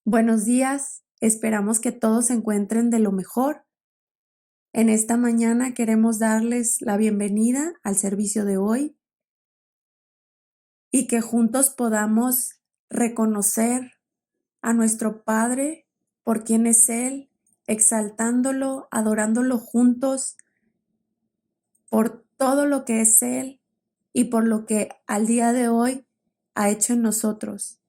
Buenos días, esperamos que todos se encuentren de lo mejor. En esta mañana queremos darles la bienvenida al servicio de hoy y que juntos podamos reconocer a nuestro Padre por quien es Él, exaltándolo, adorándolo juntos por todo lo que es Él y por lo que al día de hoy ha hecho en nosotros.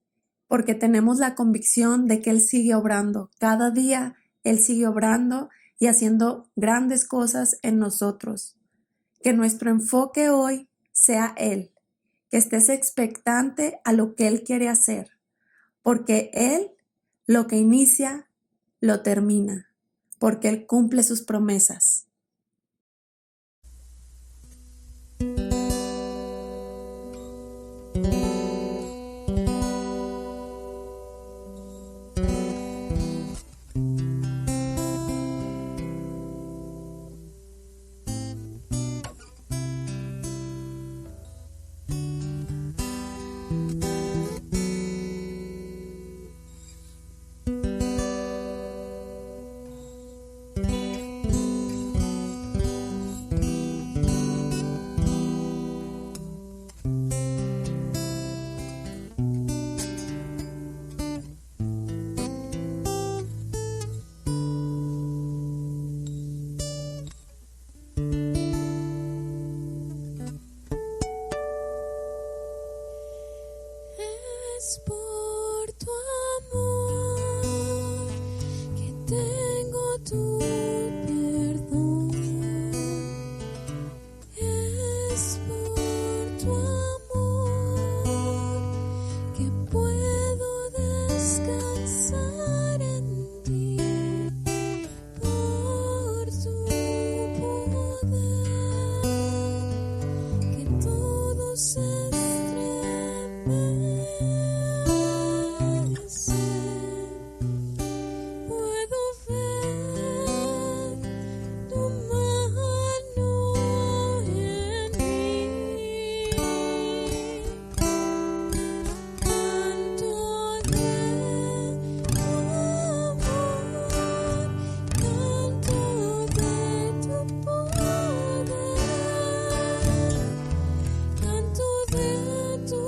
Porque tenemos la convicción de que Él sigue obrando. Cada día Él sigue obrando y haciendo grandes cosas en nosotros. Que nuestro enfoque hoy sea Él, que estés expectante a lo que Él quiere hacer, porque Él lo que inicia, lo termina, porque Él cumple sus promesas. Es por tu amor que tengo tu perdón. Es por tu amor que puedo descansar en ti. Por tu poder que todo se canto de tu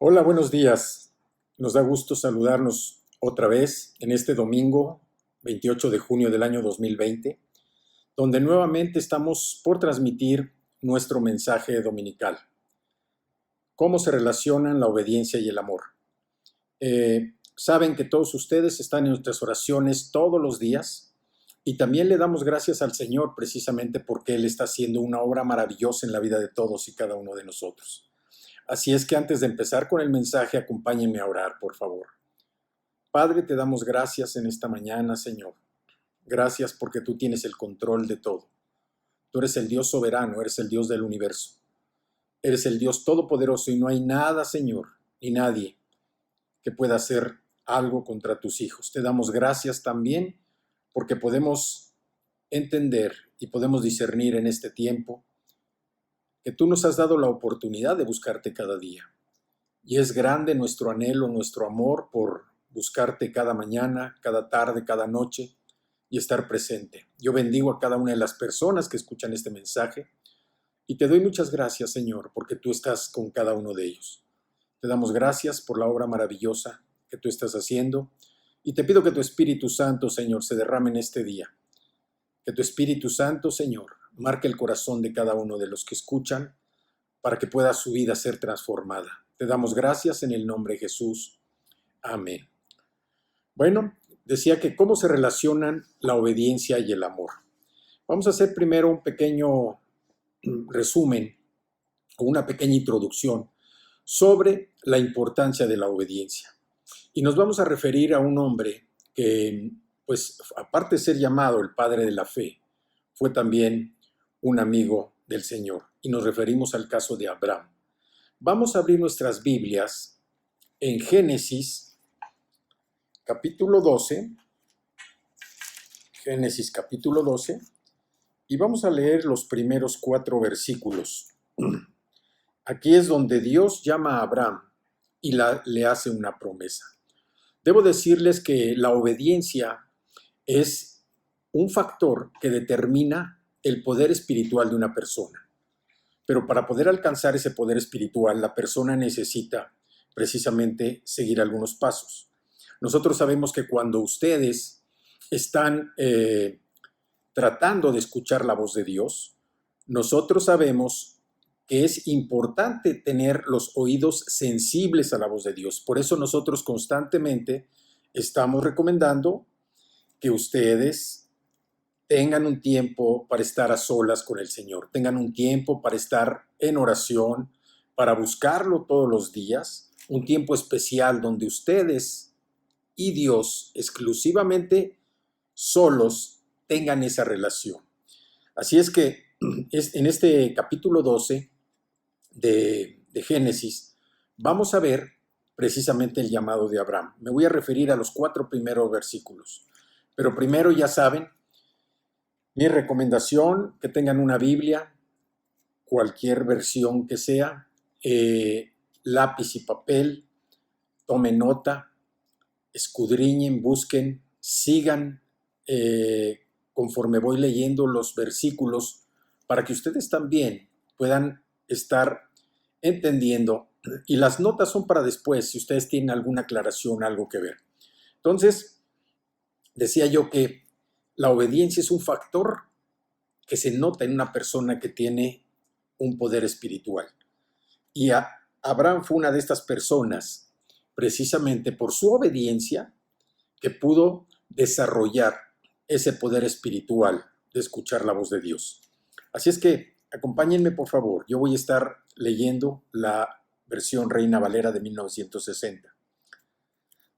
Hola, buenos días. Nos da gusto saludarnos otra vez en este domingo 28 de junio del año 2020, donde nuevamente estamos por transmitir nuestro mensaje dominical. ¿Cómo se relacionan la obediencia y el amor? Saben que todos ustedes están en nuestras oraciones todos los días y también le damos gracias al Señor precisamente porque Él está haciendo una obra maravillosa en la vida de todos y cada uno de nosotros. Así es que antes de empezar con el mensaje, acompáñenme a orar, por favor. Padre, te damos gracias en esta mañana, Señor. Gracias porque tú tienes el control de todo. Tú eres el Dios soberano, eres el Dios del universo. Eres el Dios todopoderoso y no hay nada, Señor, ni nadie que pueda hacer algo contra tus hijos. Te damos gracias también porque podemos entender y podemos discernir en este tiempo que tú nos has dado la oportunidad de buscarte cada día. Y es grande nuestro anhelo, nuestro amor por buscarte cada mañana, cada tarde, cada noche y estar presente. Yo bendigo a cada una de las personas que escuchan este mensaje y te doy muchas gracias, Señor, porque tú estás con cada uno de ellos. Te damos gracias por la obra maravillosa que tú estás haciendo y te pido que tu Espíritu Santo, Señor, se derrame en este día. Que tu Espíritu Santo, Señor, marque el corazón de cada uno de los que escuchan para que pueda su vida ser transformada. Te damos gracias en el nombre de Jesús. Amén. Bueno, decía que cómo se relacionan la obediencia y el amor. Vamos a hacer primero un pequeño resumen o una pequeña introducción sobre la importancia de la obediencia. Y nos vamos a referir a un hombre que, pues, aparte de ser llamado el padre de la fe, fue también un amigo del Señor. Y nos referimos al caso de Abraham. Vamos a abrir nuestras Biblias en Génesis capítulo 12. Génesis capítulo 12. Y vamos a leer los primeros 4 versículos. Aquí es donde Dios llama a Abraham y le hace una promesa. Debo decirles que la obediencia es un factor que determina el poder espiritual de una persona. Pero para poder alcanzar ese poder espiritual, la persona necesita precisamente seguir algunos pasos. Nosotros sabemos que cuando ustedes están tratando de escuchar la voz de Dios, nosotros sabemos que es importante tener los oídos sensibles a la voz de Dios. Por eso nosotros constantemente estamos recomendando que ustedes tengan un tiempo para estar a solas con el Señor, tengan un tiempo para estar en oración, para buscarlo todos los días, un tiempo especial donde ustedes y Dios exclusivamente solos tengan esa relación. Así es que en este capítulo 12 de Génesis vamos a ver precisamente el llamado de Abraham. Me voy a referir a los 4 primeros versículos. Pero primero, ya saben, mi recomendación, que tengan una Biblia, cualquier versión que sea, lápiz y papel, tomen nota, escudriñen, busquen, sigan conforme voy leyendo los versículos para que ustedes también puedan estar entendiendo. Y las notas son para después, si ustedes tienen alguna aclaración, algo que ver. Entonces, decía yo que la obediencia es un factor que se nota en una persona que tiene un poder espiritual. Y Abraham fue una de estas personas, precisamente por su obediencia, que pudo desarrollar ese poder espiritual de escuchar la voz de Dios. Así es que acompáñenme, por favor. Yo voy a estar leyendo la versión Reina Valera de 1960.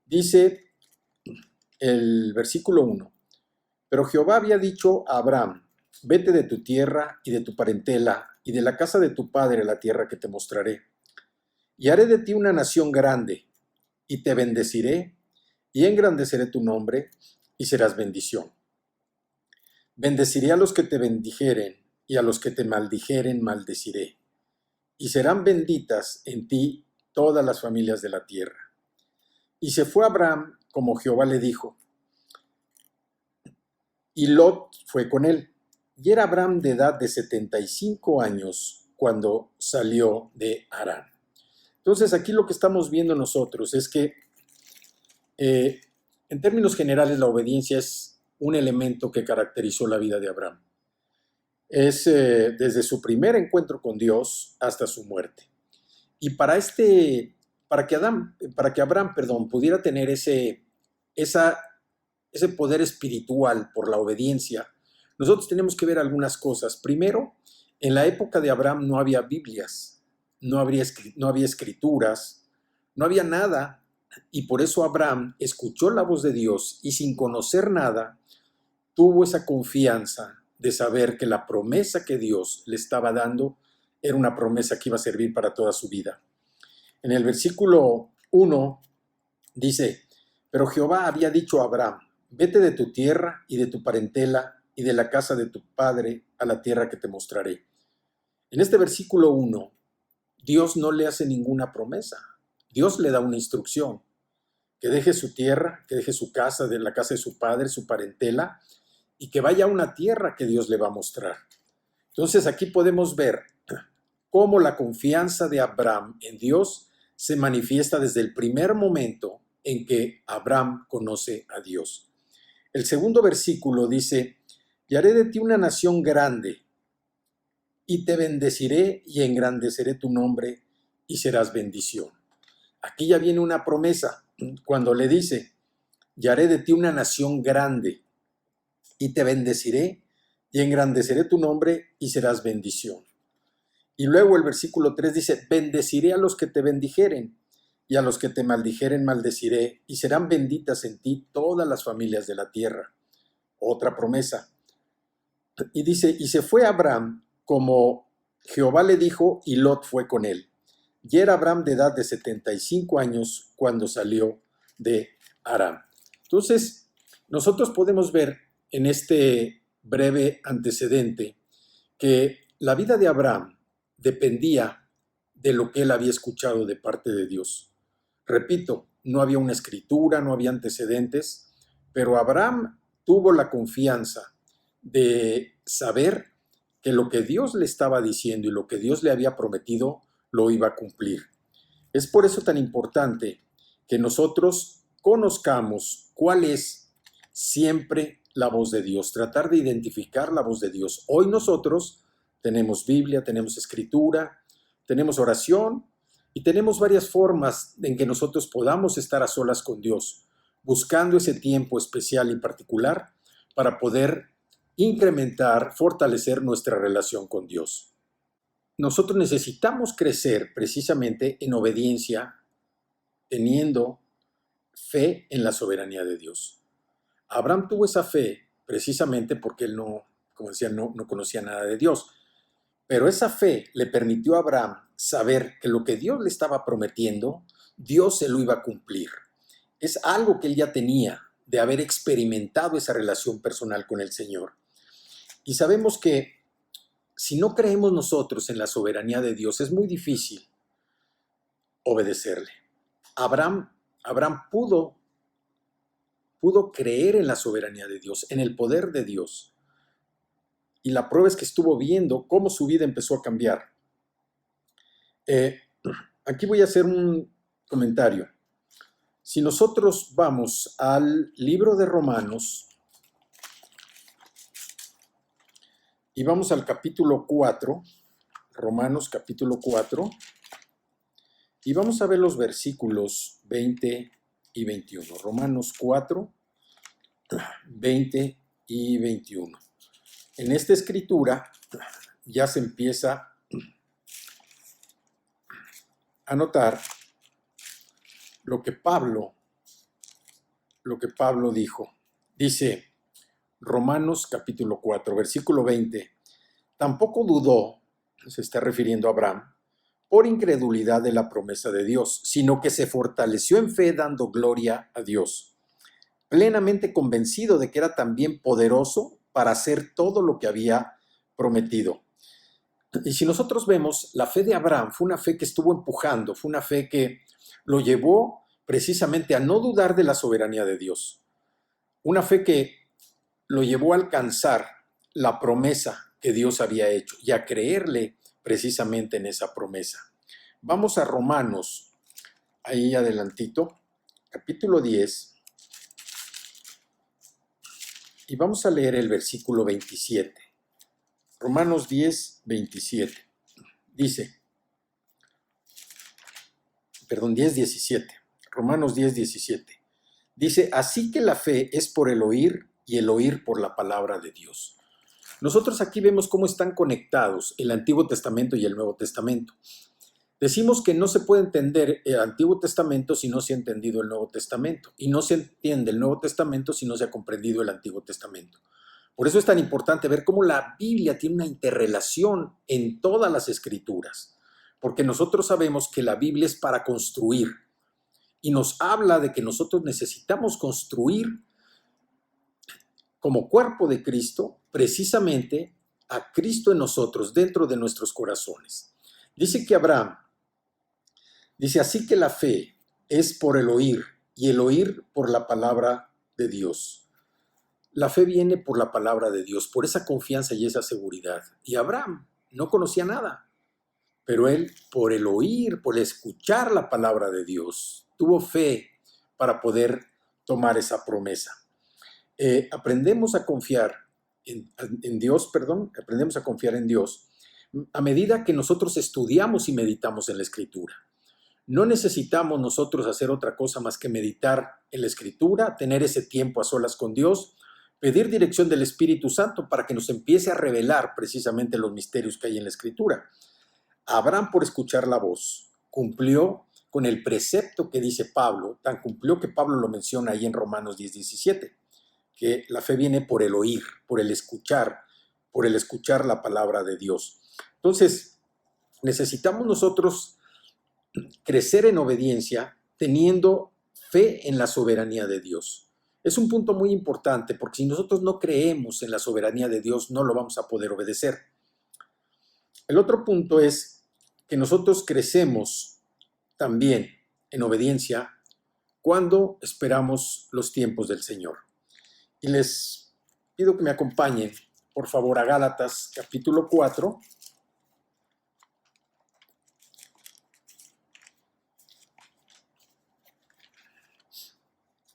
Dice el versículo 1. Pero Jehová había dicho a Abraham: vete de tu tierra y de tu parentela y de la casa de tu padre a la tierra que te mostraré. Y haré de ti una nación grande, y te bendeciré, y engrandeceré tu nombre, y serás bendición. Bendeciré a los que te bendijeren, y a los que te maldijeren maldeciré. Y serán benditas en ti todas las familias de la tierra. Y se fue Abraham como Jehová le dijo, y Lot fue con él. Y era Abraham de edad de 75 años cuando salió de Harán. Entonces aquí lo que estamos viendo nosotros es que en términos generales la obediencia es un elemento que caracterizó la vida de Abraham. Es desde su primer encuentro con Dios hasta su muerte. Y para que Abraham, pudiera tener ese poder espiritual por la obediencia, nosotros tenemos que ver algunas cosas. Primero, en la época de Abraham no había Biblias, no había escrituras, no había nada, y por eso Abraham escuchó la voz de Dios y sin conocer nada, tuvo esa confianza de saber que la promesa que Dios le estaba dando era una promesa que iba a servir para toda su vida. En el versículo 1 dice: pero Jehová había dicho a Abraham: vete de tu tierra y de tu parentela y de la casa de tu padre a la tierra que te mostraré. En este versículo 1, Dios no le hace ninguna promesa. Dios le da una instrucción: que deje su tierra, que deje su casa, de la casa de su padre, su parentela, y que vaya a una tierra que Dios le va a mostrar. Entonces aquí podemos ver cómo la confianza de Abraham en Dios se manifiesta desde el primer momento en que Abraham conoce a Dios. El segundo versículo dice: y haré de ti una nación grande, y te bendeciré y engrandeceré tu nombre, y serás bendición. Aquí ya viene una promesa, cuando le dice: y haré de ti una nación grande, y te bendeciré y engrandeceré tu nombre, y serás bendición. Y luego el versículo 3 dice: bendeciré a los que te bendijeren, y a los que te maldijeren maldeciré, y serán benditas en ti todas las familias de la tierra. Otra promesa. Y dice: y se fue Abraham como Jehová le dijo, y Lot fue con él. Y era Abraham de edad de 75 años cuando salió de Harán. Entonces, nosotros podemos ver en este breve antecedente que la vida de Abraham dependía de lo que él había escuchado de parte de Dios. Repito, no había una escritura, no había antecedentes, pero Abraham tuvo la confianza de saber que lo que Dios le estaba diciendo y lo que Dios le había prometido lo iba a cumplir. Es por eso tan importante que nosotros conozcamos cuál es siempre la voz de Dios, tratar de identificar la voz de Dios. Hoy nosotros tenemos Biblia, tenemos escritura, tenemos oración y tenemos varias formas en que nosotros podamos estar a solas con Dios, buscando ese tiempo especial y particular para poder incrementar, fortalecer nuestra relación con Dios. Nosotros necesitamos crecer precisamente en obediencia, teniendo fe en la soberanía de Dios. Abraham tuvo esa fe precisamente porque él no conocía nada de Dios. Pero esa fe le permitió a Abraham saber que lo que Dios le estaba prometiendo, Dios se lo iba a cumplir. Es algo que él ya tenía de haber experimentado esa relación personal con el Señor. Y sabemos que si no creemos nosotros en la soberanía de Dios, es muy difícil obedecerle. Abraham pudo creer en la soberanía de Dios, en el poder de Dios. Y la prueba es que estuvo viendo cómo su vida empezó a cambiar. Aquí voy a hacer un comentario. Si nosotros vamos al libro de Romanos y vamos al capítulo 4, Romanos capítulo 4, y vamos a ver los versículos 20 y 21. Romanos 4, 20 y 21. En esta escritura ya se empieza a notar lo que Pablo dijo. Dice Romanos capítulo 4, versículo 20. Tampoco dudó, se está refiriendo a Abraham, por incredulidad de la promesa de Dios, sino que se fortaleció en fe dando gloria a Dios, plenamente convencido de que era también poderoso para hacer todo lo que había prometido. Y si nosotros vemos, la fe de Abraham fue una fe que estuvo empujando, fue una fe que lo llevó precisamente a no dudar de la soberanía de Dios. Una fe que lo llevó a alcanzar la promesa que Dios había hecho y a creerle precisamente en esa promesa. Vamos a Romanos, ahí adelantito, capítulo 10, y vamos a leer el versículo 27. Romanos 10, 27. Dice, 10, 17. Romanos 10, 17. Dice, así que la fe es por el oír y el oír por la palabra de Dios. Nosotros aquí vemos cómo están conectados el Antiguo Testamento y el Nuevo Testamento. Decimos que no se puede entender el Antiguo Testamento si no se ha entendido el Nuevo Testamento, y no se entiende el Nuevo Testamento si no se ha comprendido el Antiguo Testamento. Por eso es tan importante ver cómo la Biblia tiene una interrelación en todas las Escrituras, porque nosotros sabemos que la Biblia es para construir, y nos habla de que nosotros necesitamos construir como cuerpo de Cristo, precisamente a Cristo en nosotros, dentro de nuestros corazones. Dice que Abraham, dice, así que la fe es por el oír y el oír por la palabra de Dios. La fe viene por la palabra de Dios, por esa confianza y esa seguridad. Y Abraham no conocía nada, pero él por el oír, por el escuchar la palabra de Dios, tuvo fe para poder tomar esa promesa. Aprendemos a confiar en Dios, aprendemos a confiar en Dios a medida que nosotros estudiamos y meditamos en la Escritura. No necesitamos nosotros hacer otra cosa más que meditar en la Escritura, tener ese tiempo a solas con Dios, pedir dirección del Espíritu Santo para que nos empiece a revelar precisamente los misterios que hay en la Escritura. Abraham, por escuchar la voz, cumplió con el precepto que dice Pablo, tan cumplió que Pablo lo menciona ahí en Romanos 10, 17, que la fe viene por el oír, por el escuchar la palabra de Dios. Entonces, necesitamos nosotros crecer en obediencia teniendo fe en la soberanía de Dios. Es un punto muy importante porque si nosotros no creemos en la soberanía de Dios, no lo vamos a poder obedecer. El otro punto es que nosotros crecemos también en obediencia cuando esperamos los tiempos del Señor. Y les pido que me acompañen, por favor, a Gálatas capítulo 4.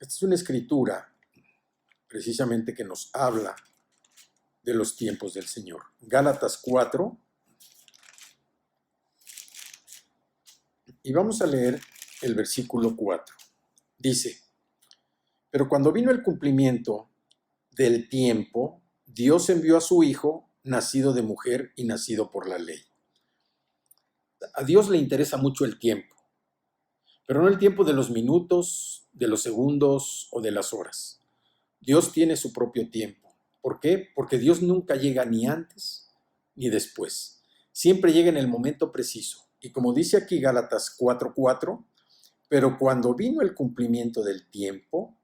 Esta es una escritura precisamente que nos habla de los tiempos del Señor. Gálatas 4. Y vamos a leer el versículo 4. Dice, pero cuando vino el cumplimiento del tiempo, Dios envió a su Hijo, nacido de mujer y nacido por la ley. A Dios le interesa mucho el tiempo, pero no el tiempo de los minutos, de los segundos o de las horas. Dios tiene su propio tiempo. ¿Por qué? Porque Dios nunca llega ni antes ni después. Siempre llega en el momento preciso. Y como dice aquí Gálatas 4:4, pero cuando vino el cumplimiento del tiempo,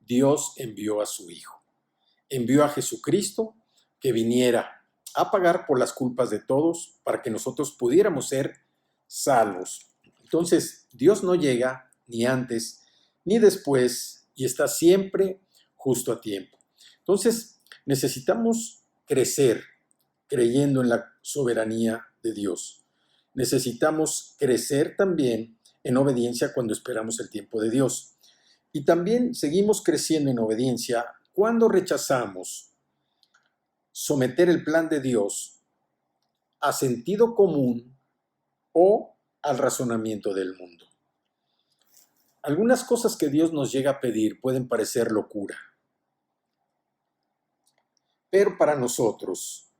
Dios envió a su Hijo. Envió a Jesucristo que viniera a pagar por las culpas de todos para que nosotros pudiéramos ser salvos. Entonces, Dios no llega ni antes ni después y está siempre justo a tiempo. Entonces, necesitamos crecer creyendo en la soberanía de Dios. Necesitamos crecer también en obediencia cuando esperamos el tiempo de Dios. Y también seguimos creciendo en obediencia cuando rechazamos someter el plan de Dios a sentido común o al razonamiento del mundo. Algunas cosas que Dios nos llega a pedir pueden parecer locura, pero para nosotros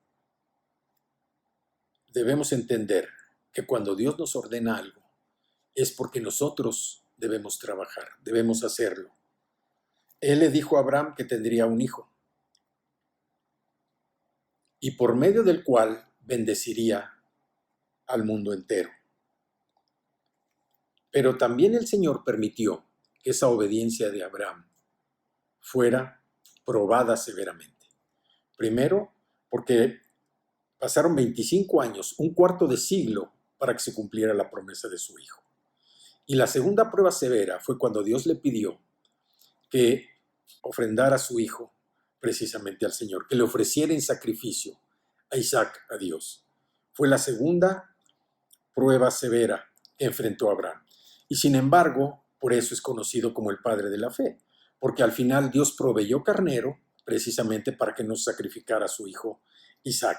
debemos entender que cuando Dios nos ordena algo es porque nosotros debemos trabajar, debemos hacerlo. Él le dijo a Abraham que tendría un hijo y por medio del cual bendeciría al mundo entero. Pero también el Señor permitió que esa obediencia de Abraham fuera probada severamente. Primero, porque pasaron 25 años, un cuarto de siglo, para que se cumpliera la promesa de su hijo. Y la segunda prueba severa fue cuando Dios le pidió que ofrendara a su hijo precisamente al Señor, que le ofreciera en sacrificio a Isaac a Dios. Fue la segunda prueba severa que enfrentó Abraham. Y sin embargo, por eso es conocido como el padre de la fe, porque al final Dios proveyó carnero precisamente para que nos sacrificara a su hijo Isaac.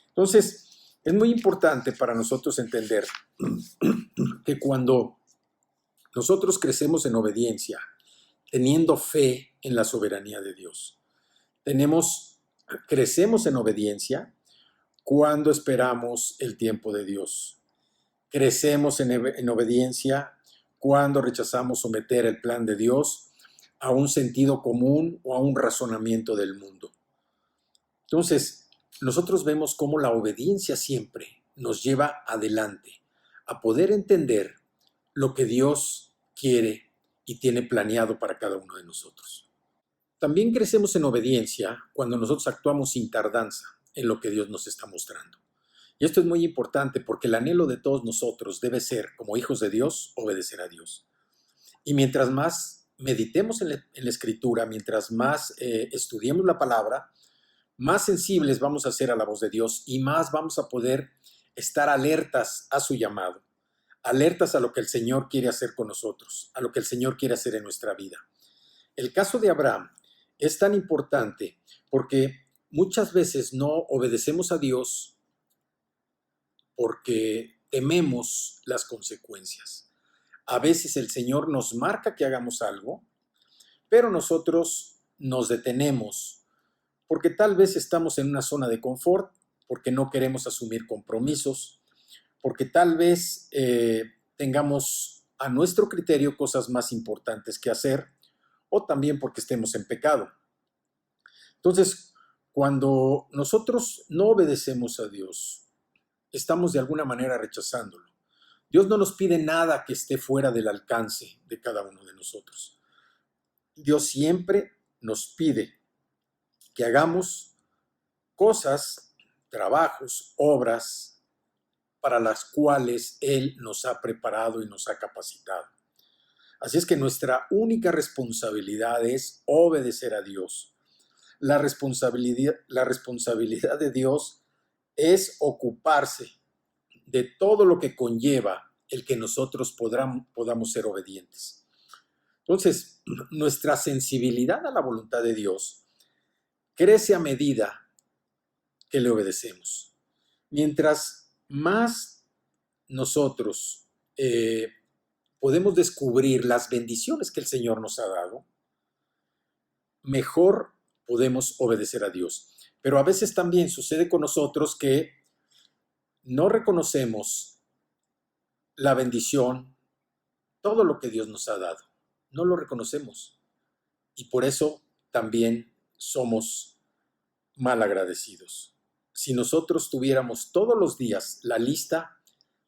Entonces, es muy importante para nosotros entender que cuando nosotros crecemos en obediencia, teniendo fe en la soberanía de Dios, crecemos en obediencia cuando esperamos el tiempo de Dios. Crecemos en obediencia cuando rechazamos someter el plan de Dios a un sentido común o a un razonamiento del mundo. Entonces, nosotros vemos cómo la obediencia siempre nos lleva adelante a poder entender lo que Dios quiere y tiene planeado para cada uno de nosotros. También crecemos en obediencia cuando nosotros actuamos sin tardanza en lo que Dios nos está mostrando. Y esto es muy importante porque el anhelo de todos nosotros debe ser, como hijos de Dios, obedecer a Dios. Y mientras más meditemos en la Escritura, mientras más estudiemos la palabra, más sensibles vamos a ser a la voz de Dios y más vamos a poder estar alertas a su llamado, alertas a lo que el Señor quiere hacer con nosotros, a lo que el Señor quiere hacer en nuestra vida. El caso de Abraham es tan importante porque muchas veces no obedecemos a Dios porque tememos las consecuencias. A veces el Señor nos marca que hagamos algo, pero nosotros nos detenemos porque tal vez estamos en una zona de confort, porque no queremos asumir compromisos, porque tal vez tengamos a nuestro criterio cosas más importantes que hacer, o también porque estemos en pecado. Entonces, cuando nosotros no obedecemos a Dios, estamos de alguna manera rechazándolo. Dios no nos pide nada que esté fuera del alcance de cada uno de nosotros. Dios siempre nos pide que hagamos cosas, trabajos, obras para las cuales Él nos ha preparado y nos ha capacitado. Así es que nuestra única responsabilidad es obedecer a Dios. La responsabilidad de Dios es ocuparse de todo lo que conlleva el que nosotros podamos ser obedientes. Entonces, nuestra sensibilidad a la voluntad de Dios crece a medida que le obedecemos. Mientras más nosotros podemos descubrir las bendiciones que el Señor nos ha dado, mejor podemos obedecer a Dios. Pero a veces también sucede con nosotros que no reconocemos la bendición, todo lo que Dios nos ha dado. No lo reconocemos. Y por eso también somos mal agradecidos. Si nosotros tuviéramos todos los días la lista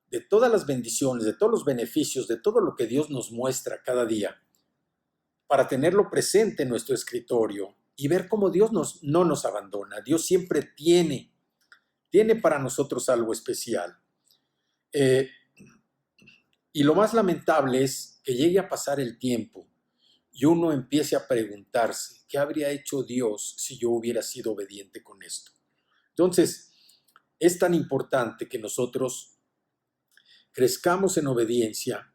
de todas las bendiciones, de todos los beneficios, de todo lo que Dios nos muestra cada día, para tenerlo presente en nuestro escritorio y ver cómo Dios no nos abandona. Dios siempre tiene para nosotros algo especial. Y lo más lamentable es que llegue a pasar el tiempo y uno empiece a preguntarse, ¿qué habría hecho Dios si yo hubiera sido obediente con esto? Entonces, es tan importante que nosotros crezcamos en obediencia,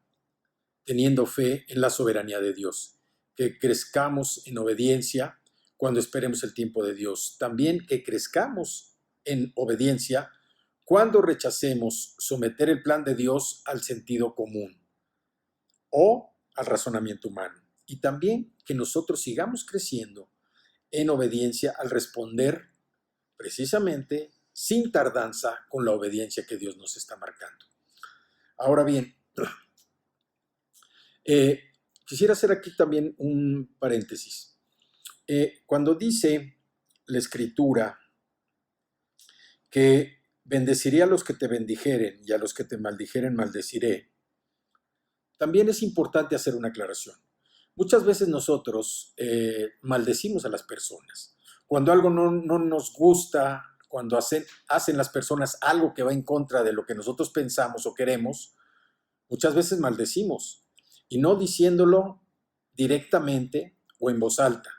teniendo fe en la soberanía de Dios, que crezcamos en obediencia cuando esperemos el tiempo de Dios. También que crezcamos en obediencia cuando rechacemos someter el plan de Dios al sentido común o al razonamiento humano. Y también que nosotros sigamos creciendo en obediencia al responder precisamente sin tardanza con la obediencia que Dios nos está marcando. Ahora bien, quisiera hacer aquí también un paréntesis. Cuando dice la Escritura que bendeciré a los que te bendijeren y a los que te maldijeren maldeciré, también es importante hacer una aclaración. Muchas veces nosotros maldecimos a las personas. Cuando algo no nos gusta, cuando hacen las personas algo que va en contra de lo que nosotros pensamos o queremos, muchas veces maldecimos. Y no diciéndolo directamente o en voz alta.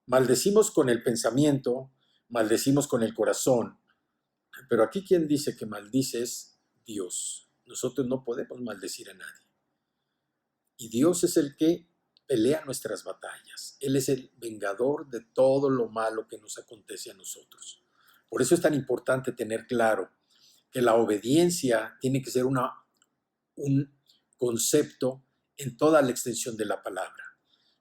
Maldecimos con el pensamiento, maldecimos con el corazón. Pero aquí quien dice que maldice es Dios. Nosotros no podemos maldecir a nadie. Y Dios es el que pelea nuestras batallas. Él es el vengador de todo lo malo que nos acontece a nosotros. Por eso es tan importante tener claro que la obediencia tiene que ser un concepto en toda la extensión de la palabra,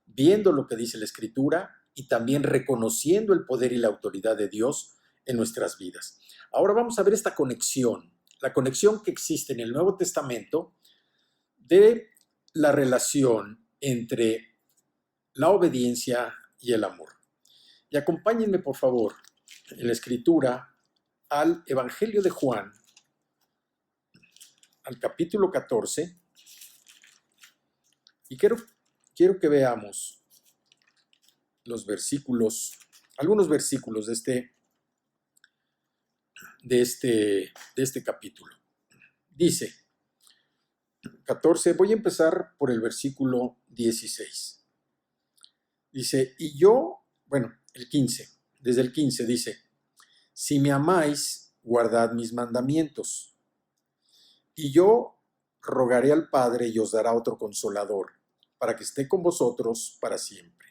viendo lo que dice la Escritura y también reconociendo el poder y la autoridad de Dios en nuestras vidas. Ahora vamos a ver esta conexión, la conexión que existe en el Nuevo Testamento de la relación entre la obediencia y el amor. Y acompáñenme, por favor, en la Escritura al Evangelio de Juan, al capítulo 14, y quiero que veamos los versículos, algunos versículos de este capítulo. Dice, 14, voy a empezar por el versículo 16. Dice, y yo, bueno, el 15, desde el 15 dice, si me amáis, guardad mis mandamientos. Y yo rogaré al Padre y os dará otro consolador, para que esté con vosotros para siempre.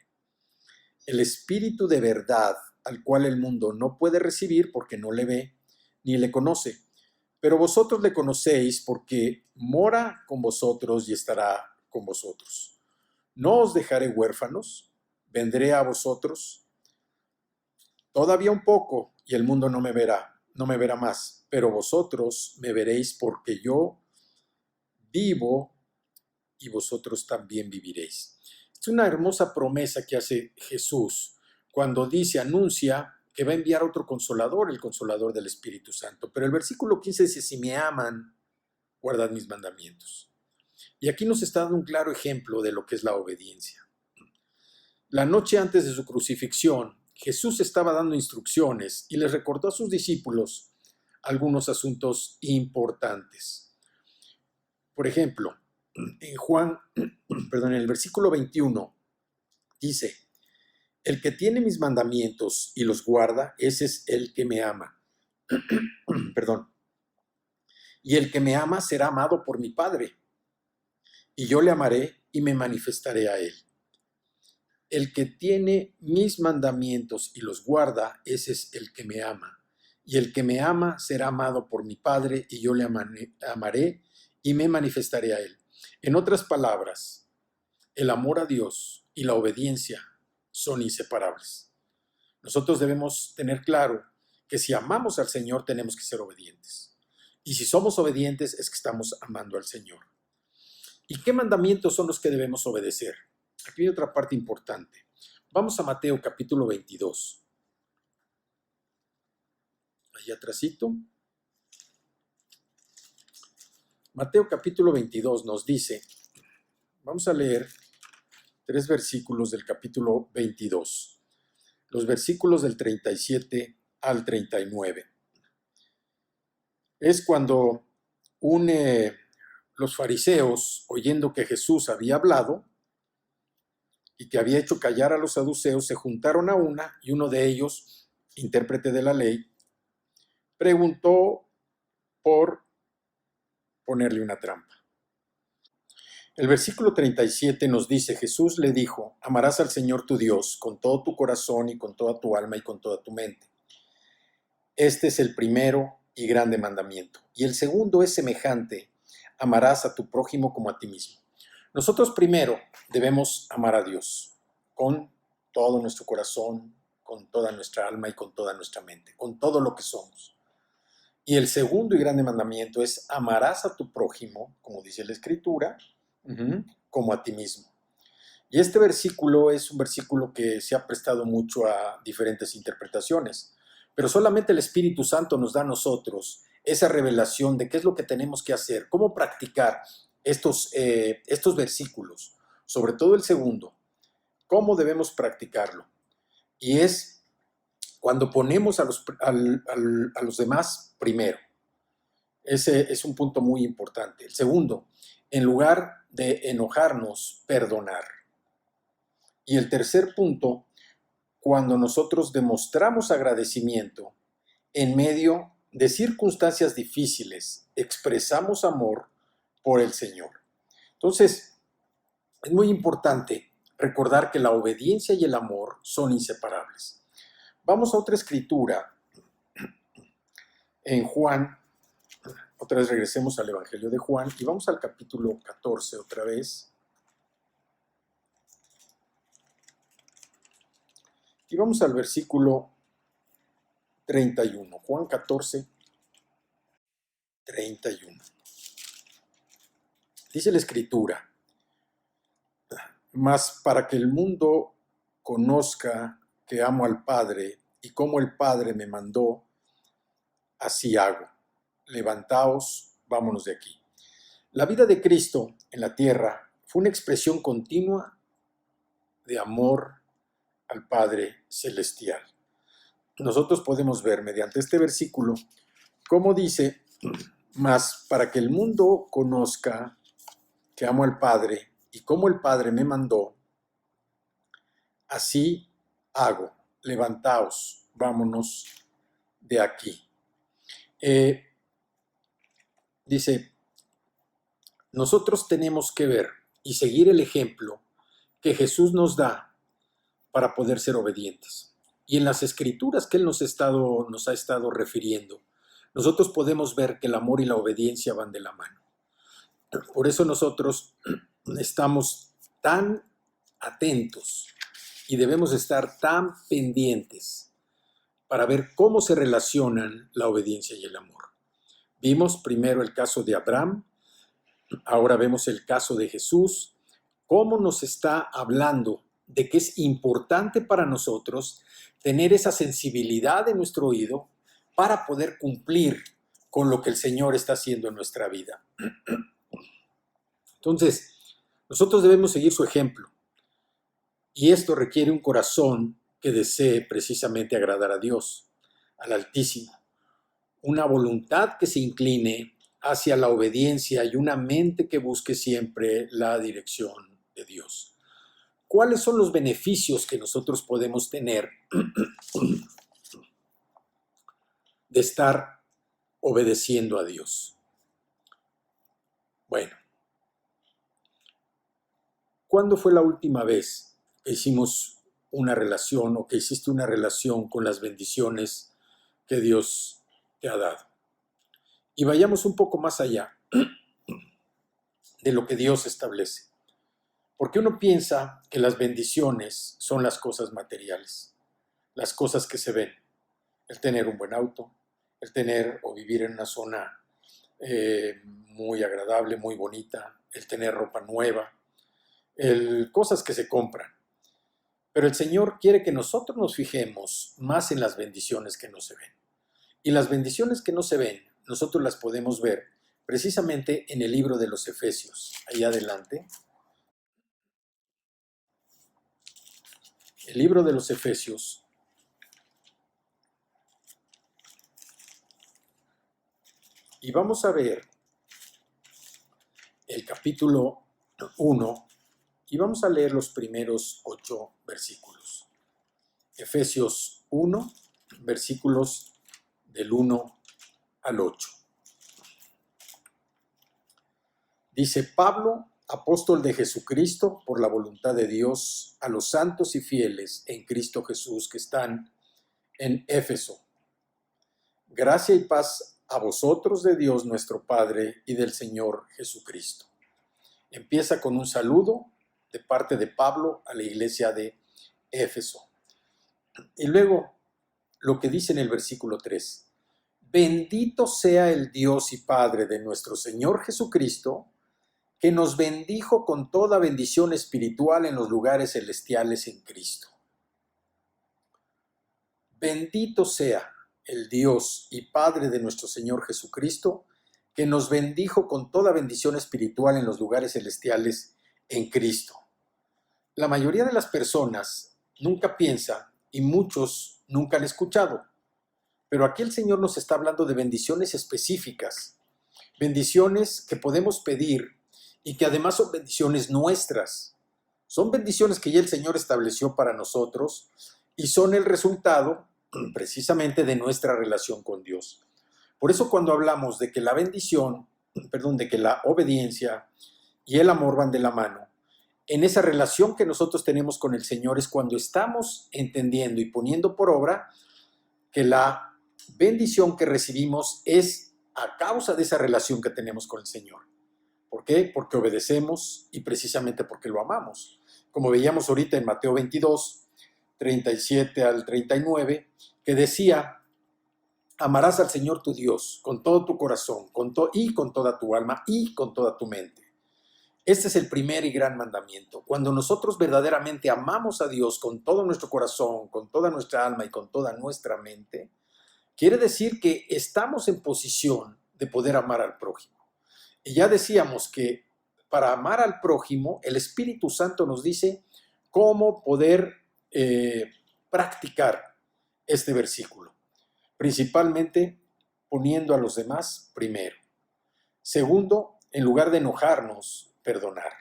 El Espíritu de verdad, al cual el mundo no puede recibir porque no le ve ni le conoce, pero vosotros le conocéis porque mora con vosotros y estará con vosotros. No os dejaré huérfanos, vendré a vosotros. Todavía un poco y el mundo no me verá más, pero vosotros me veréis porque yo vivo y vosotros también viviréis. Es una hermosa promesa que hace Jesús cuando anuncia que va a enviar otro consolador, el consolador del Espíritu Santo. Pero el versículo 15 dice, si me aman, guardad mis mandamientos. Y aquí nos está dando un claro ejemplo de lo que es la obediencia. La noche antes de su crucifixión, Jesús estaba dando instrucciones y les recordó a sus discípulos algunos asuntos importantes. Por ejemplo, en el versículo 21 dice, el que tiene mis mandamientos y los guarda, ese es el que me ama. Perdón. Y el que me ama será amado por mi Padre, y yo le amaré y me manifestaré a él. El que tiene mis mandamientos y los guarda, ese es el que me ama. Y el que me ama será amado por mi Padre, y yo le amaré y me manifestaré a él. En otras palabras, el amor a Dios y la obediencia son inseparables. Nosotros debemos tener claro que si amamos al Señor tenemos que ser obedientes. Y si somos obedientes es que estamos amando al Señor. ¿Y qué mandamientos son los que debemos obedecer? Aquí hay otra parte importante. Vamos a Mateo capítulo 22. Allá atrásito. Mateo capítulo 22 nos dice, vamos a leer 3 versículos del capítulo 22, los versículos del 37 al 39. Es cuando los fariseos, oyendo que Jesús había hablado y que había hecho callar a los saduceos, se juntaron a una, y uno de ellos, intérprete de la ley, preguntó por ponerle una trampa. El versículo 37 nos dice, Jesús le dijo, amarás al Señor tu Dios con todo tu corazón y con toda tu alma y con toda tu mente. Este es el primero y grande mandamiento. Y el segundo es semejante, amarás a tu prójimo como a ti mismo. Nosotros primero debemos amar a Dios con todo nuestro corazón, con toda nuestra alma y con toda nuestra mente, con todo lo que somos. Y el segundo y grande mandamiento es amarás a tu prójimo, como dice la Escritura, como a ti mismo. Y este versículo es un versículo que se ha prestado mucho a diferentes interpretaciones, pero solamente el Espíritu Santo nos da a nosotros esa revelación de qué es lo que tenemos que hacer, cómo practicar estos versículos, sobre todo el segundo, cómo debemos practicarlo. Y es cuando ponemos a los demás primero. Ese es un punto muy importante. El segundo, en lugar de enojarnos, perdonar. Y el tercer punto, cuando nosotros demostramos agradecimiento en medio de circunstancias difíciles expresamos amor por el Señor. Entonces, es muy importante recordar que la obediencia y el amor son inseparables. Vamos a otra escritura en Juan. Otra vez regresemos al Evangelio de Juan y vamos al capítulo 14 otra vez. Y vamos al versículo 31. Juan 14, 31. Dice la escritura: mas para que el mundo conozca que amo al Padre y como el Padre me mandó, así hago. Levantaos, vámonos de aquí. La vida de Cristo en la tierra fue una expresión continua de amor al Padre Celestial. Nosotros podemos ver mediante este versículo cómo dice: mas para que el mundo conozca que amo al Padre y como el Padre me mandó, así hago. Levantaos, vámonos de aquí. Dice, nosotros tenemos que ver y seguir el ejemplo que Jesús nos da para poder ser obedientes. Y en las escrituras que Él nos ha estado refiriendo, nosotros podemos ver que el amor y la obediencia van de la mano. Por eso nosotros estamos tan atentos y debemos estar tan pendientes para ver cómo se relacionan la obediencia y el amor. Vimos primero el caso de Abraham, ahora vemos el caso de Jesús, cómo nos está hablando de que es importante para nosotros tener esa sensibilidad en nuestro oído para poder cumplir con lo que el Señor está haciendo en nuestra vida. Entonces, nosotros debemos seguir su ejemplo. Y esto requiere un corazón que desee precisamente agradar a Dios, al Altísimo. Una voluntad que se incline hacia la obediencia y una mente que busque siempre la dirección de Dios. ¿Cuáles son los beneficios que nosotros podemos tener de estar obedeciendo a Dios? Bueno, ¿cuándo fue la última vez que hicimos una relación o que hiciste una relación con las bendiciones que Dios te ha dado? Y vayamos un poco más allá de lo que Dios establece. Porque uno piensa que las bendiciones son las cosas materiales, las cosas que se ven. El tener un buen auto, el tener o vivir en una zona muy agradable, muy bonita, el tener ropa nueva, cosas que se compran. Pero el Señor quiere que nosotros nos fijemos más en las bendiciones que no se ven. Y las bendiciones que no se ven, nosotros las podemos ver precisamente en el libro de los Efesios. Ahí adelante. El libro de los Efesios. Y vamos a ver el capítulo 1 y vamos a leer los primeros 8 versículos. Efesios 1, versículos del 1 al 8. Dice: Pablo, apóstol de Jesucristo, por la voluntad de Dios, a los santos y fieles en Cristo Jesús que están en Éfeso. Gracia y paz a vosotros de Dios nuestro Padre y del Señor Jesucristo. Empieza con un saludo de parte de Pablo a la iglesia de Éfeso. Y luego lo que dice en el versículo 3. Bendito sea el Dios y Padre de nuestro Señor Jesucristo, que nos bendijo con toda bendición espiritual en los lugares celestiales en Cristo. Bendito sea el Dios y Padre de nuestro Señor Jesucristo, que nos bendijo con toda bendición espiritual en los lugares celestiales en Cristo. La mayoría de las personas nunca piensa y muchos nunca han escuchado, pero aquí el Señor nos está hablando de bendiciones específicas, bendiciones que podemos pedir y que además son bendiciones nuestras. Son bendiciones que ya el Señor estableció para nosotros y son el resultado precisamente de nuestra relación con Dios. Por eso cuando hablamos de que la bendición, de que la obediencia y el amor van de la mano, en esa relación que nosotros tenemos con el Señor es cuando estamos entendiendo y poniendo por obra que la bendición que recibimos es a causa de esa relación que tenemos con el Señor. ¿Por qué? Porque obedecemos y precisamente porque lo amamos. Como veíamos ahorita en Mateo 22, 37 al 39, que decía: amarás al Señor tu Dios con todo tu corazón y con toda tu alma y con toda tu mente. Este es el primer y gran mandamiento. Cuando nosotros verdaderamente amamos a Dios con todo nuestro corazón, con toda nuestra alma y con toda nuestra mente, quiere decir que estamos en posición de poder amar al prójimo. Y ya decíamos que para amar al prójimo, el Espíritu Santo nos dice cómo poder practicar este versículo. Principalmente poniendo a los demás primero. Segundo, en lugar de enojarnos, perdonar.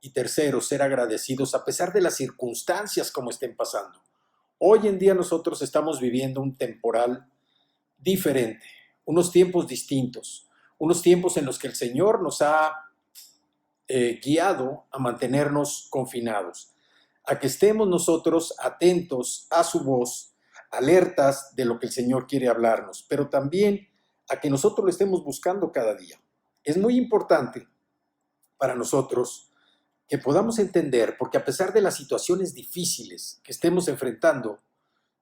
Y tercero, ser agradecidos a pesar de las circunstancias como estén pasando. Hoy en día nosotros estamos viviendo un temporal diferente, unos tiempos distintos, unos tiempos en los que el Señor nos ha guiado a mantenernos confinados, a que estemos nosotros atentos a su voz, alertas de lo que el Señor quiere hablarnos, pero también a que nosotros lo estemos buscando cada día. Es muy importante para nosotros que podamos entender, porque a pesar de las situaciones difíciles que estemos enfrentando,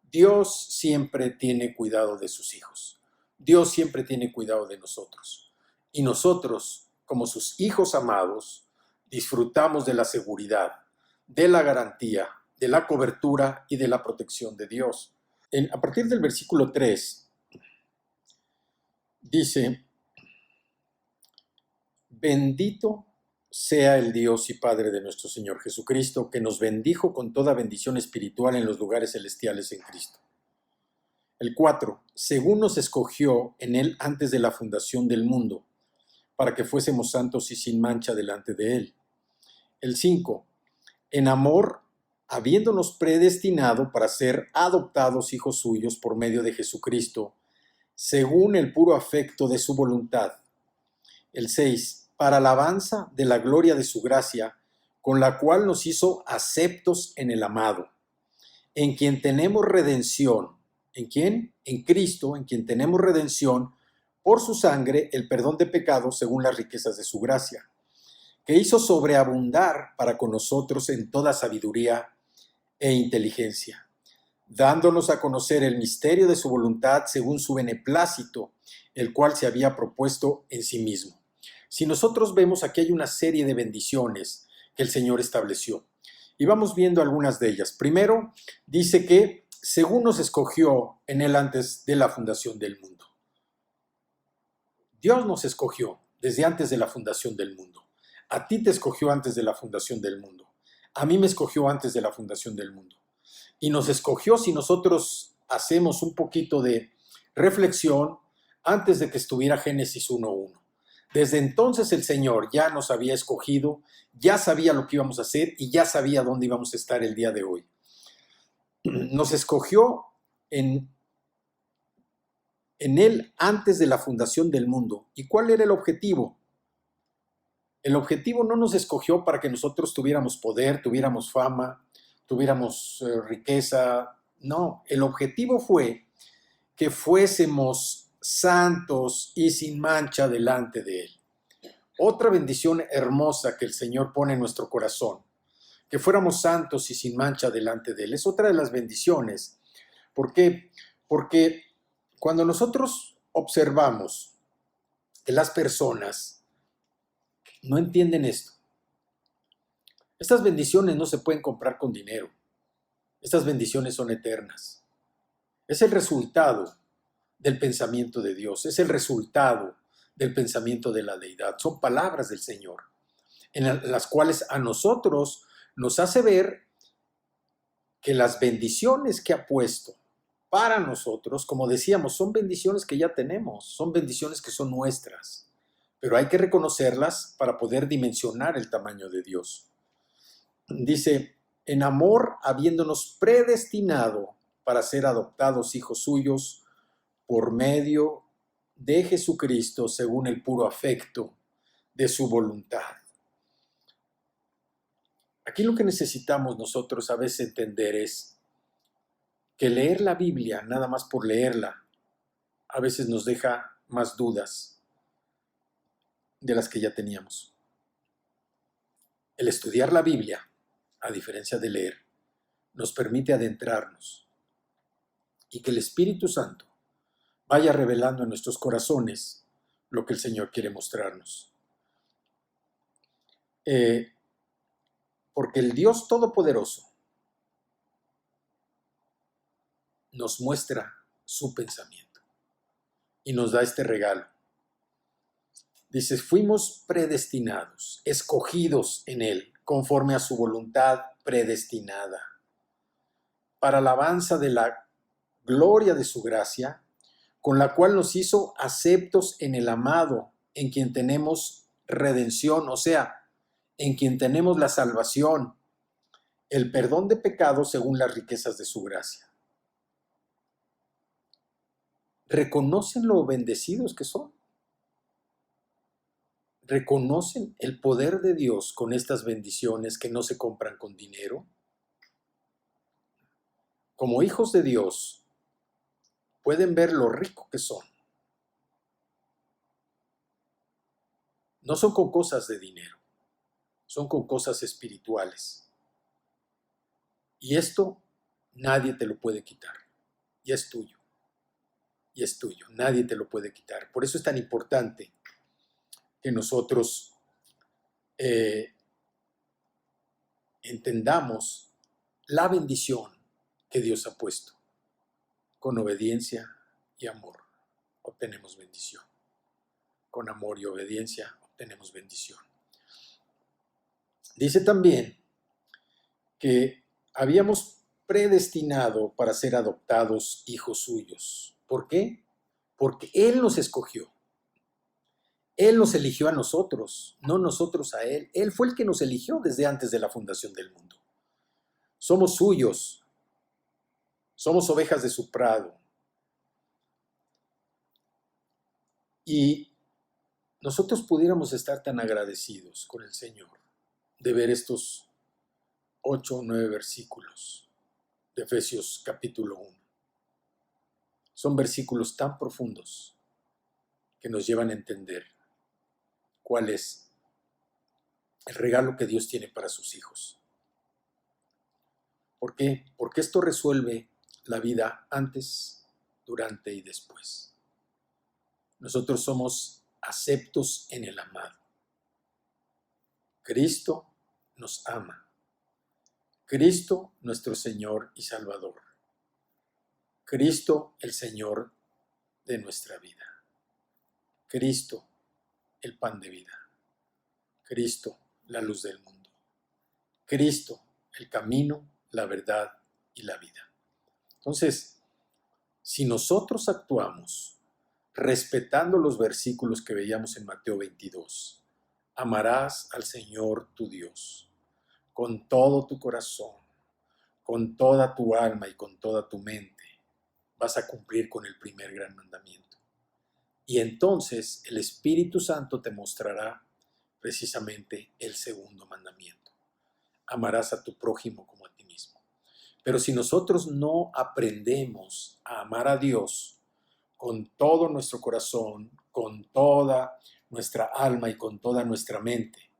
Dios siempre tiene cuidado de sus hijos. Dios siempre tiene cuidado de nosotros. Y nosotros, como sus hijos amados, disfrutamos de la seguridad, de la garantía, de la cobertura y de la protección de Dios. A partir del versículo 3, dice: bendito sea el Dios y Padre de nuestro Señor Jesucristo, que nos bendijo con toda bendición espiritual en los lugares celestiales en Cristo. El 4, según nos escogió en Él antes de la fundación del mundo, para que fuésemos santos y sin mancha delante de Él. El 5, en amor, habiéndonos predestinado para ser adoptados hijos suyos por medio de Jesucristo, según el puro afecto de su voluntad. El 6, para alabanza de la gloria de su gracia, con la cual nos hizo aceptos en el amado, en quien tenemos redención. ¿En quién? En Cristo, en quien tenemos redención por su sangre, el perdón de pecados según las riquezas de su gracia, que hizo sobreabundar para con nosotros en toda sabiduría e inteligencia, dándonos a conocer el misterio de su voluntad según su beneplácito, el cual se había propuesto en sí mismo. Si nosotros vemos, aquí hay una serie de bendiciones que el Señor estableció. Y vamos viendo algunas de ellas. Primero, dice que según nos escogió en Él antes de la fundación del mundo. Dios nos escogió desde antes de la fundación del mundo. A ti te escogió antes de la fundación del mundo. A mí me escogió antes de la fundación del mundo. Y nos escogió, si nosotros hacemos un poquito de reflexión, antes de que estuviera Génesis 1:1. Desde entonces el Señor ya nos había escogido, ya sabía lo que íbamos a hacer y ya sabía dónde íbamos a estar el día de hoy. Nos escogió en Él antes de la fundación del mundo. ¿Y cuál era el objetivo? El objetivo no nos escogió para que nosotros tuviéramos poder, tuviéramos fama, tuviéramos riqueza. No, el objetivo fue que fuésemos santos y sin mancha delante de Él. Otra bendición hermosa que el Señor pone en nuestro corazón, que fuéramos santos y sin mancha delante de Él, es otra de las bendiciones. ¿Por qué? Porque cuando nosotros observamos que las personas no entienden esto, estas bendiciones no se pueden comprar con dinero. Estas bendiciones son eternas. Es el resultado del pensamiento de Dios, es el resultado del pensamiento de la deidad. Son palabras del Señor, en las cuales a nosotros nos hace ver que las bendiciones que ha puesto para nosotros, como decíamos, son bendiciones que ya tenemos, son bendiciones que son nuestras, pero hay que reconocerlas para poder dimensionar el tamaño de Dios. Dice, en amor, habiéndonos predestinado para ser adoptados hijos suyos por medio de Jesucristo según el puro afecto de su voluntad. Aquí lo que necesitamos nosotros a veces entender es que leer la Biblia, nada más por leerla, a veces nos deja más dudas de las que ya teníamos. El estudiar la Biblia, a diferencia de leer, nos permite adentrarnos y que el Espíritu Santo vaya revelando en nuestros corazones lo que el Señor quiere mostrarnos. Porque el Dios Todopoderoso nos muestra su pensamiento y nos da este regalo. Dice, fuimos predestinados, escogidos en Él, conforme a su voluntad predestinada, para alabanza de la gloria de su gracia, con la cual nos hizo aceptos en el amado, en quien tenemos redención, o sea, en quien tenemos la salvación, el perdón de pecados según las riquezas de su gracia. ¿Reconocen lo bendecidos que son? ¿Reconocen el poder de Dios con estas bendiciones que no se compran con dinero? Como hijos de Dios, pueden ver lo rico que son. No son con cosas de dinero, son con cosas espirituales. Y esto nadie te lo puede quitar. Y es tuyo. Y es tuyo. Nadie te lo puede quitar. Por eso es tan importante que nosotros entendamos la bendición que Dios ha puesto. Con obediencia y amor obtenemos bendición. Con amor y obediencia obtenemos bendición. Dice también que habíamos predestinado para ser adoptados hijos suyos. ¿Por qué? Porque Él nos escogió. Él nos eligió a nosotros, no nosotros a Él. Él fue el que nos eligió desde antes de la fundación del mundo. Somos suyos. Somos ovejas de su prado. Y nosotros pudiéramos estar tan agradecidos con el Señor de ver estos 8 o 9 versículos de Efesios capítulo 1. Son versículos tan profundos que nos llevan a entender cuál es el regalo que Dios tiene para sus hijos. ¿Por qué? Porque esto resuelve la vida antes, durante y después. Nosotros somos aceptos en el amado. Cristo nos ama. Cristo, nuestro Señor y Salvador. Cristo, el Señor de nuestra vida. Cristo, el pan de vida. Cristo, la luz del mundo. Cristo, el camino, la verdad y la vida. Entonces, si nosotros actuamos respetando los versículos que veíamos en Mateo 22, amarás al Señor tu Dios con todo tu corazón, con toda tu alma y con toda tu mente, vas a cumplir con el primer gran mandamiento. Y entonces el Espíritu Santo te mostrará precisamente el segundo mandamiento. Amarás a tu prójimo como a ti mismo. Pero si nosotros no aprendemos a amar a Dios con todo nuestro corazón, con toda nuestra alma y con toda nuestra mente,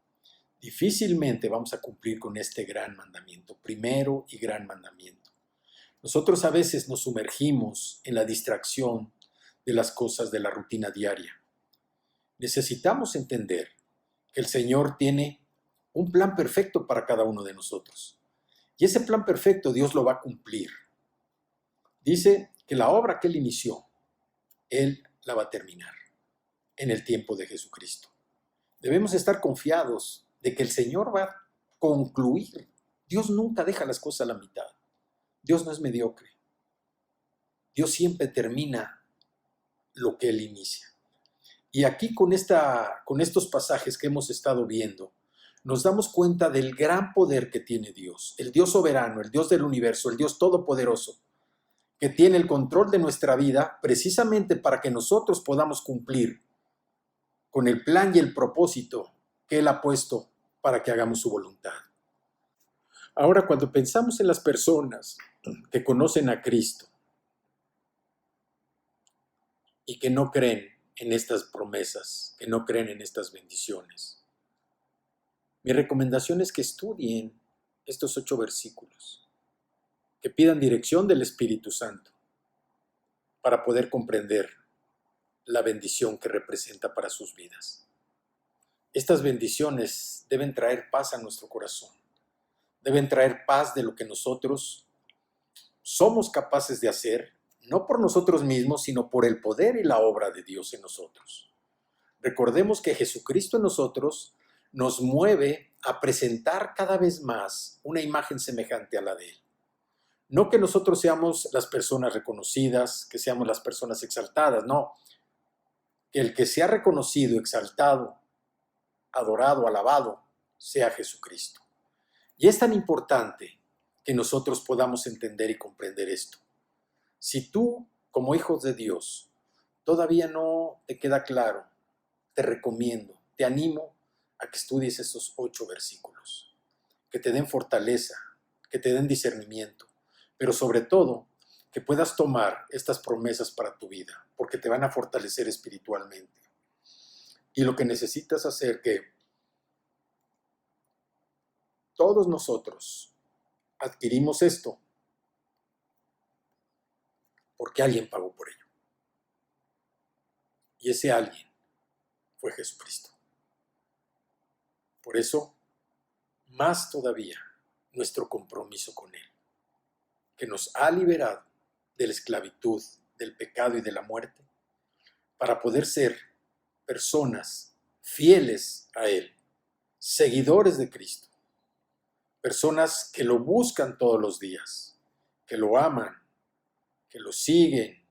difícilmente vamos a cumplir con este gran mandamiento, primero y gran mandamiento. Nosotros a veces nos sumergimos en la distracción de las cosas de la rutina diaria. Necesitamos entender que el Señor tiene un plan perfecto para cada uno de nosotros. Y ese plan perfecto Dios lo va a cumplir. Dice que la obra que Él inició, Él la va a terminar en el tiempo de Jesucristo. Debemos estar confiados de que el Señor va a concluir. Dios nunca deja las cosas a la mitad. Dios no es mediocre. Dios siempre termina lo que Él inicia. Y aquí con estos pasajes que hemos estado viendo, nos damos cuenta del gran poder que tiene Dios, el Dios soberano, el Dios del universo, el Dios todopoderoso, que tiene el control de nuestra vida precisamente para que nosotros podamos cumplir con el plan y el propósito que Él ha puesto para que hagamos su voluntad. Ahora, cuando pensamos en las personas que conocen a Cristo y que no creen en estas promesas, que no creen en estas bendiciones, mi recomendación es que estudien estos 8 versículos, que pidan dirección del Espíritu Santo para poder comprender la bendición que representa para sus vidas. Estas bendiciones deben traer paz a nuestro corazón, deben traer paz de lo que nosotros somos capaces de hacer, no por nosotros mismos, sino por el poder y la obra de Dios en nosotros. Recordemos que Jesucristo en nosotros nos mueve a presentar cada vez más una imagen semejante a la de Él. No que nosotros seamos las personas reconocidas, que seamos las personas exaltadas, no. Que el que sea reconocido, exaltado, adorado, alabado, sea Jesucristo. Y es tan importante que nosotros podamos entender y comprender esto. Si tú, como hijos de Dios, todavía no te queda claro, te recomiendo, te animo a que estudies estos 8 versículos, que te den fortaleza, que te den discernimiento, pero sobre todo que puedas tomar estas promesas para tu vida, porque te van a fortalecer espiritualmente. Y lo que necesitas hacer que todos nosotros adquirimos esto porque alguien pagó por ello. Y ese alguien fue Jesucristo. Por eso, más todavía, nuestro compromiso con Él, que nos ha liberado de la esclavitud, del pecado y de la muerte, para poder ser personas fieles a Él, seguidores de Cristo, personas que lo buscan todos los días, que lo aman, que lo siguen,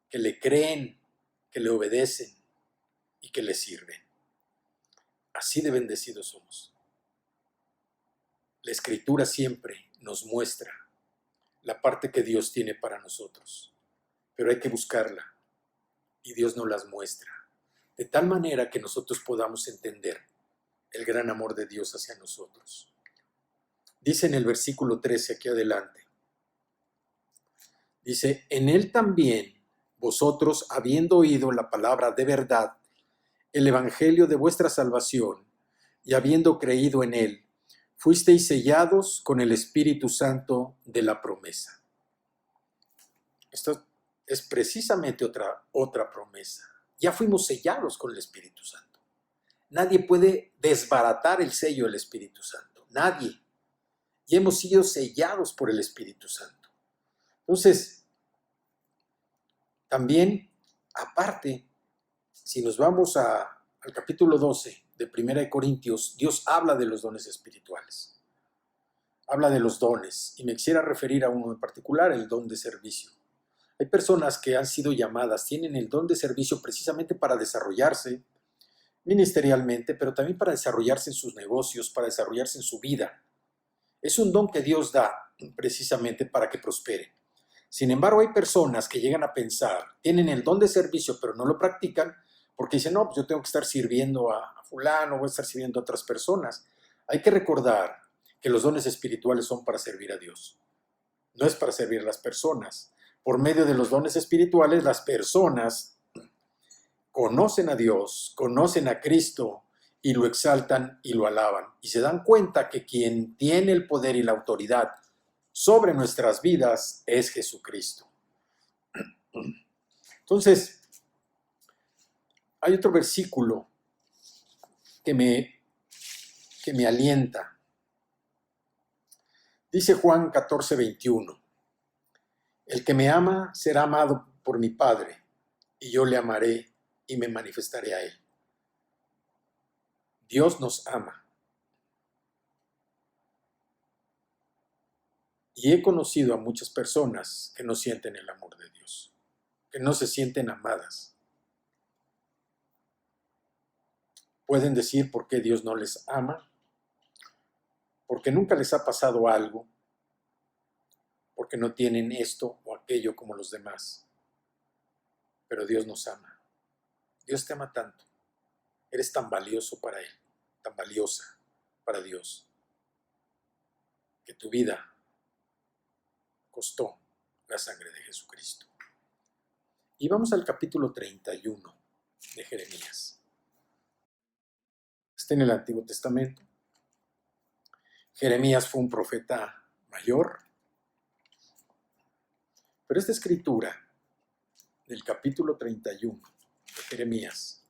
que le creen, que le obedecen y que le sirven. Así de bendecidos somos. La Escritura siempre nos muestra la parte que Dios tiene para nosotros, pero hay que buscarla y Dios nos las muestra, de tal manera que nosotros podamos entender el gran amor de Dios hacia nosotros. Dice en el versículo 13 aquí adelante, dice, en Él también vosotros, habiendo oído la palabra de verdad, el evangelio de vuestra salvación, y habiendo creído en Él, fuisteis sellados con el Espíritu Santo de la promesa. Esto es precisamente otra promesa. Ya fuimos sellados con el Espíritu Santo. Nadie puede desbaratar el sello del Espíritu Santo. Nadie. Y hemos sido sellados por el Espíritu Santo. Entonces, también, aparte, si nos vamos al capítulo 12 de 1 Corintios, Dios habla de los dones espirituales. Habla de los dones. Y me quisiera referir a uno en particular, el don de servicio. Hay personas que han sido llamadas, tienen el don de servicio precisamente para desarrollarse ministerialmente, pero también para desarrollarse en sus negocios, para desarrollarse en su vida. Es un don que Dios da precisamente para que prospere. Sin embargo, hay personas que llegan a pensar, tienen el don de servicio, pero no lo practican, porque dicen, no, pues yo tengo que estar sirviendo a fulano, voy a estar sirviendo a otras personas. Hay que recordar que los dones espirituales son para servir a Dios. No es para servir a las personas. Por medio de los dones espirituales, las personas conocen a Dios, conocen a Cristo y lo exaltan y lo alaban. Y se dan cuenta que quien tiene el poder y la autoridad sobre nuestras vidas es Jesucristo. Entonces, hay otro versículo que me alienta. Dice Juan 14:21. El que me ama será amado por mi Padre, y yo le amaré y me manifestaré a él. Dios nos ama. Y he conocido a muchas personas que no sienten el amor de Dios, que no se sienten amadas. Pueden decir por qué Dios no les ama, porque nunca les ha pasado algo, porque no tienen esto o aquello como los demás. Pero Dios nos ama. Dios te ama tanto. Eres tan valioso para Él, tan valiosa para Dios, que tu vida costó la sangre de Jesucristo. Y vamos al capítulo 31 de Jeremías. Está en el Antiguo Testamento. Jeremías fue un profeta mayor, pero esta escritura del capítulo 31 de Jeremías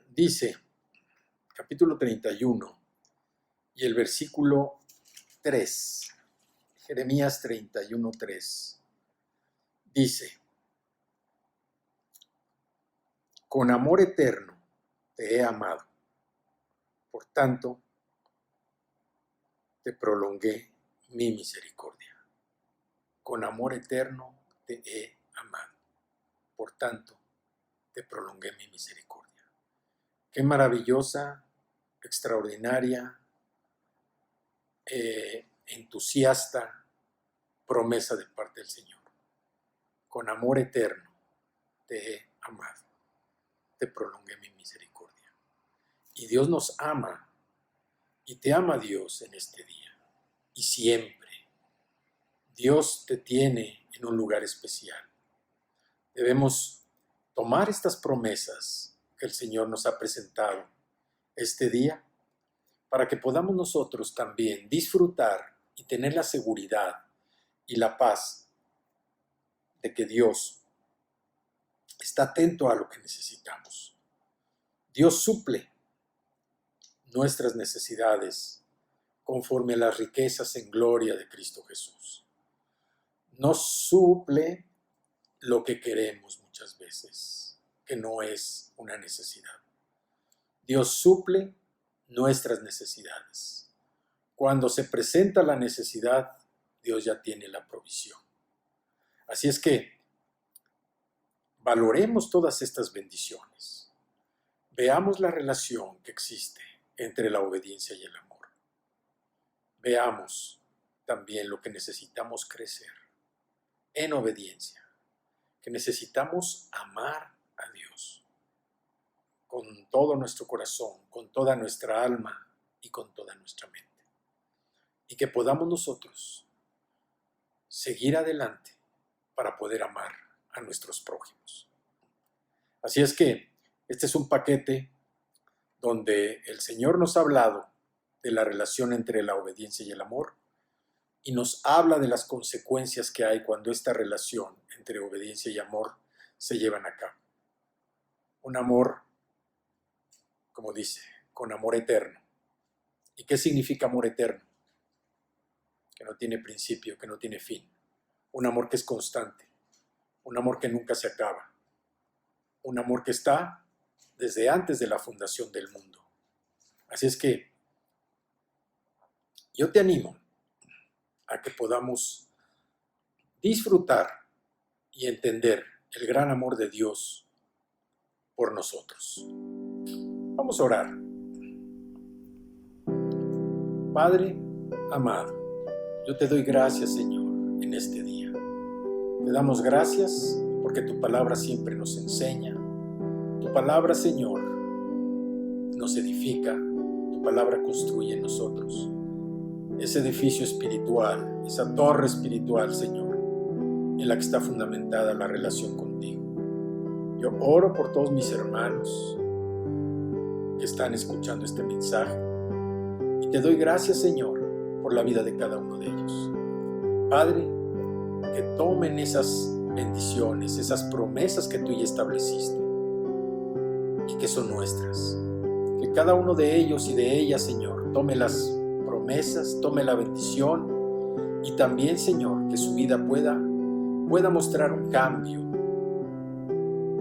dice, capítulo 31 y el versículo 3, Jeremías 31:3, dice: con amor eterno te he amado, por tanto te prolongué mi misericordia. Con amor eterno te he amado, por tanto te prolongué mi misericordia. Qué maravillosa, extraordinaria, entusiasta promesa de parte del Señor. Con amor eterno te he amado, te prolongué mi misericordia. Y Dios nos ama, y te ama Dios en este día, y siempre. Dios te tiene en un lugar especial. Debemos tomar estas promesas que el Señor nos ha presentado este día para que podamos nosotros también disfrutar y tener la seguridad y la paz de que Dios está atento a lo que necesitamos. Dios suple nuestras necesidades conforme a las riquezas en gloria de Cristo Jesús. Nos suple lo que queremos muchas veces, que no es una necesidad. Dios suple nuestras necesidades. Cuando se presenta la necesidad, Dios ya tiene la provisión. Así es que valoremos todas estas bendiciones. Veamos la relación que existe entre la obediencia y el amor. Veamos también lo que necesitamos crecer en obediencia, que necesitamos amar a Dios con todo nuestro corazón, con toda nuestra alma y con toda nuestra mente. Y que podamos nosotros seguir adelante para poder amar a nuestros prójimos. Así es que este es un paquete donde el Señor nos ha hablado de la relación entre la obediencia y el amor y nos habla de las consecuencias que hay cuando esta relación entre obediencia y amor se llevan a cabo. Un amor, como dice, con amor eterno. ¿Y qué significa amor eterno? Que no tiene principio, que no tiene fin. Un amor que es constante, un amor que nunca se acaba, un amor que está desde antes de la fundación del mundo. Así es que yo te animo a que podamos disfrutar y entender el gran amor de Dios por nosotros. Vamos a orar. Padre amado, yo te doy gracias, Señor, en este día. Te damos gracias porque tu palabra siempre nos enseña. Tu palabra, Señor, nos edifica. Tu palabra construye en nosotros ese edificio espiritual, esa torre espiritual, Señor, en la que está fundamentada la relación contigo. Yo oro por todos mis hermanos que están escuchando este mensaje y te doy gracias, Señor, por la vida de cada uno de ellos. Padre, que tomen esas bendiciones, esas promesas que tú ya estableciste y que son nuestras. Que cada uno de ellos y de ellas, Señor, tome las promesas, tome la bendición y también, Señor, que su vida pueda mostrar un cambio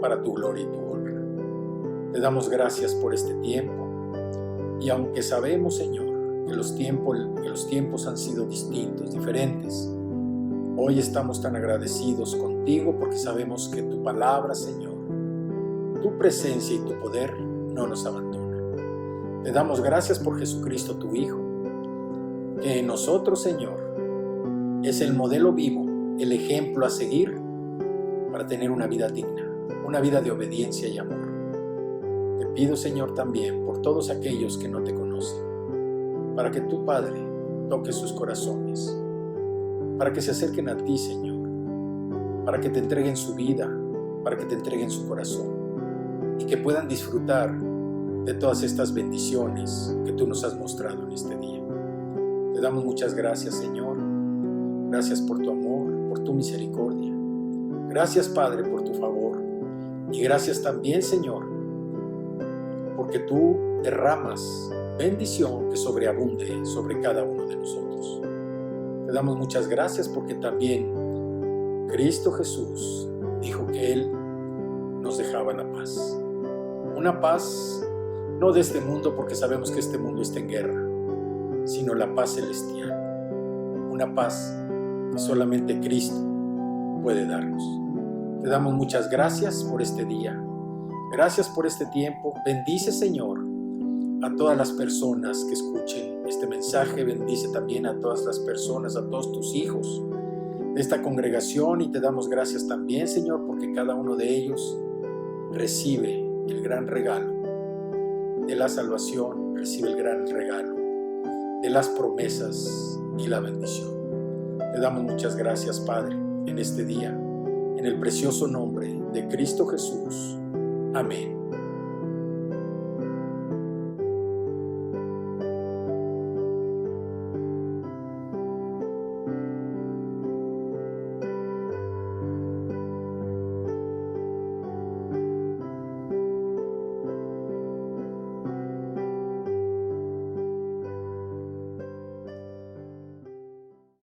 para tu gloria y tu honra. Te damos gracias por este tiempo y aunque sabemos, Señor, que los tiempos han sido distintos, diferentes, hoy estamos tan agradecidos contigo porque sabemos que tu palabra, Señor, tu presencia y tu poder no nos abandonan. Te damos gracias por Jesucristo, tu Hijo, que en nosotros, Señor, es el modelo vivo, el ejemplo a seguir para tener una vida digna, una vida de obediencia y amor. Te pido, Señor, también por todos aquellos que no te conocen, para que tu Padre toque sus corazones, para que se acerquen a ti, Señor, para que te entreguen su vida, para que te entreguen su corazón y que puedan disfrutar de todas estas bendiciones que tú nos has mostrado en este día. Te damos muchas gracias, Señor. Gracias por tu amor, por tu misericordia. Gracias, Padre, por tu favor. Y gracias también, Señor, porque tú derramas bendición que sobreabunde sobre cada uno de nosotros. Te damos muchas gracias porque también Cristo Jesús dijo que Él nos dejaba la paz. Una paz no de este mundo, porque sabemos que este mundo está en guerra, sino la paz celestial. Una paz que solamente Cristo puede darnos. Te damos muchas gracias por este día. Gracias por este tiempo. Bendice, Señor, a todas las personas que escuchen este mensaje. Bendice también a todas las personas, a todos tus hijos de esta congregación. Y te damos gracias también, Señor, porque cada uno de ellos recibe el gran regalo de la salvación, recibe el gran regalo de las promesas y la bendición. Te damos muchas gracias, Padre, en este día, en el precioso nombre de Cristo Jesús. Amén.